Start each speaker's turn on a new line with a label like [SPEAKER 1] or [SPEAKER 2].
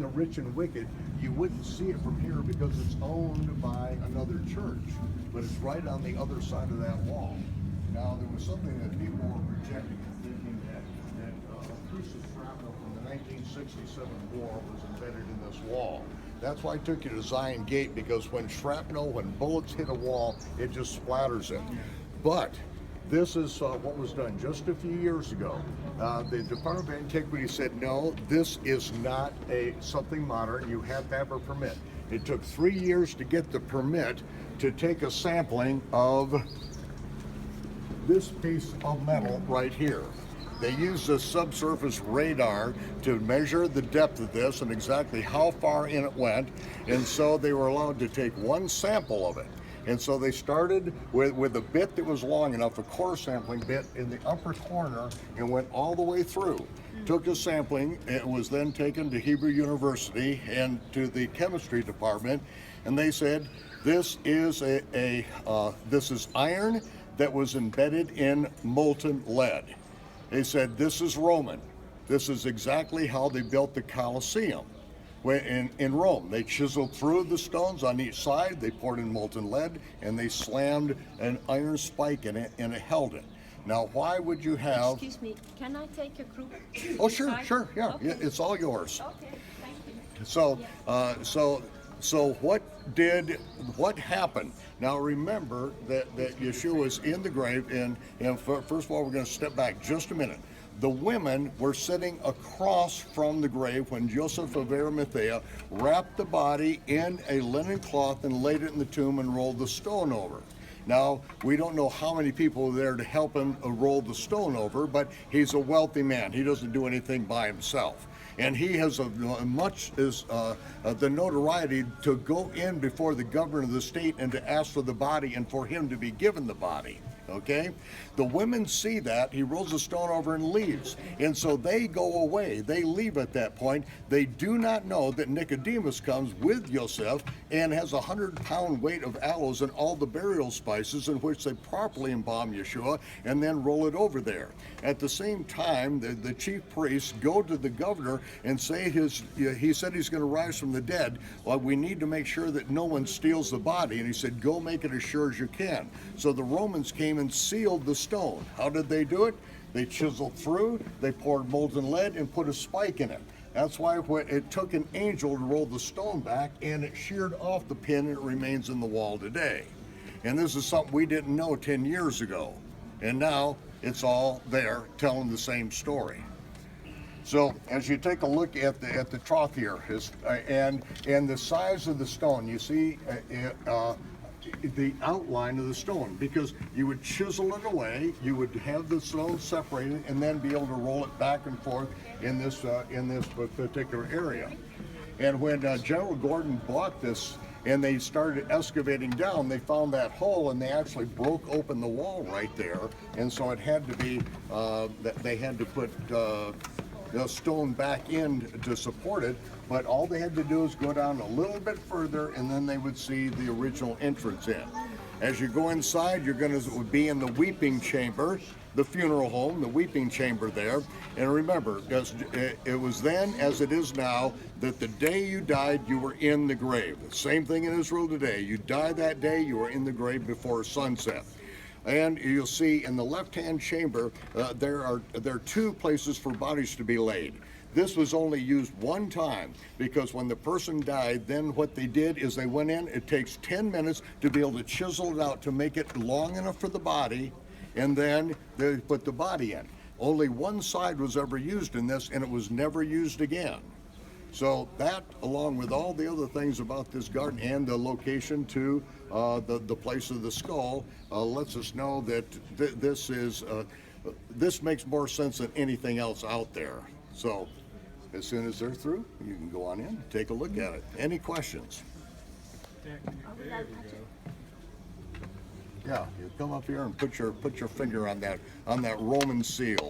[SPEAKER 1] of Rich and Wicked, you wouldn't see it from here because it's owned by another church, but it's right on the other side of that wall. Now, there was something that people were rejecting, thinking that a piece of shrapnel from the 1967 war was embedded in this wall. That's why I took you to Zion Gate, because when shrapnel, when bullets hit a wall, it just splatters it. But this is what was done just a few years ago. The Department of Antiquity said, no, this is not something modern. You have to have a permit. It took 3 years to get the permit to take a sampling of this piece of metal right here. They used a subsurface radar to measure the depth of this and exactly how far in it went, and so they were allowed to take one sample of it. And so they started with a bit that was long enough, a core sampling bit in the upper corner, and went all the way through. Took a sampling. It was then taken to Hebrew University and to the chemistry department, and they said, this is this is iron that was embedded in molten lead. They said, this is Roman. This is exactly how they built the Colosseum. In Rome, they chiseled through the stones on each side, they poured in molten lead, and they slammed an iron spike in it, and it held it. Now, why would you have...
[SPEAKER 2] Excuse me, can I take a group?
[SPEAKER 1] Oh, sure, yeah,
[SPEAKER 2] Okay.
[SPEAKER 1] yeah, it's all yours.
[SPEAKER 2] Okay, thank you.
[SPEAKER 1] So what happened? Now remember that Yeshua was in the grave, and first of all, we're going to step back just a minute. The women were sitting across from the grave when Joseph of Arimathea wrapped the body in a linen cloth and laid it in the tomb and rolled the stone over. Now, we don't know how many people were there to help him roll the stone over, but he's a wealthy man. He doesn't do anything by himself. And he has much as the notoriety to go in before the governor of the state and to ask for the body and for him to be given the body. Okay? The women see that. He rolls the stone over and leaves. And so they go away. They leave at that point. They do not know that Nicodemus comes with Yosef and has 100-pound weight of aloes and all the burial spices in which they properly embalm Yeshua and then roll it over there. At the same time, the chief priests go to the governor and say he said he's going to rise from the dead. Well, we need to make sure that no one steals the body. And he said, go make it as sure as you can. So the Romans came and sealed the stone. How did they do it? They chiseled through, they poured molten lead and put a spike in it. That's why it took an angel to roll the stone back, and it sheared off the pin, and it remains in the wall today. And this is something we didn't know 10 years ago. And now it's all there telling the same story. So as you take a look at the trough here, and the size of the stone, you see the outline of the stone, because you would chisel it away, you would have the stone separated, and then be able to roll it back and forth in this particular area. And when General Gordon bought this and they started excavating down, they found that hole, and they actually broke open the wall right there. And so it had to be they had to put the stone back in to support it, but all they had to do is go down a little bit further, and then they would see the original entrance in. As you go inside, you're going to be in the weeping chamber, the funeral home, the weeping chamber there. And remember, it was then as it is now, that the day you died, you were in the grave. The same thing in Israel today. You die that day, you are in the grave before sunset. And you'll see in the left-hand chamber, there are two places for bodies to be laid. This was only used one time, because when the person died, then what they did is they went in. It takes 10 minutes to be able to chisel it out to make it long enough for the body, and then they put the body in. Only one side was ever used in this, and it was never used again. So that, along with all the other things about this garden and the location to the place of the skull, lets us know that this makes more sense than anything else out there. So as soon as they're through, you can go on in and take a look at it. Any questions? Yeah, you come up here and put your finger on that Roman seal.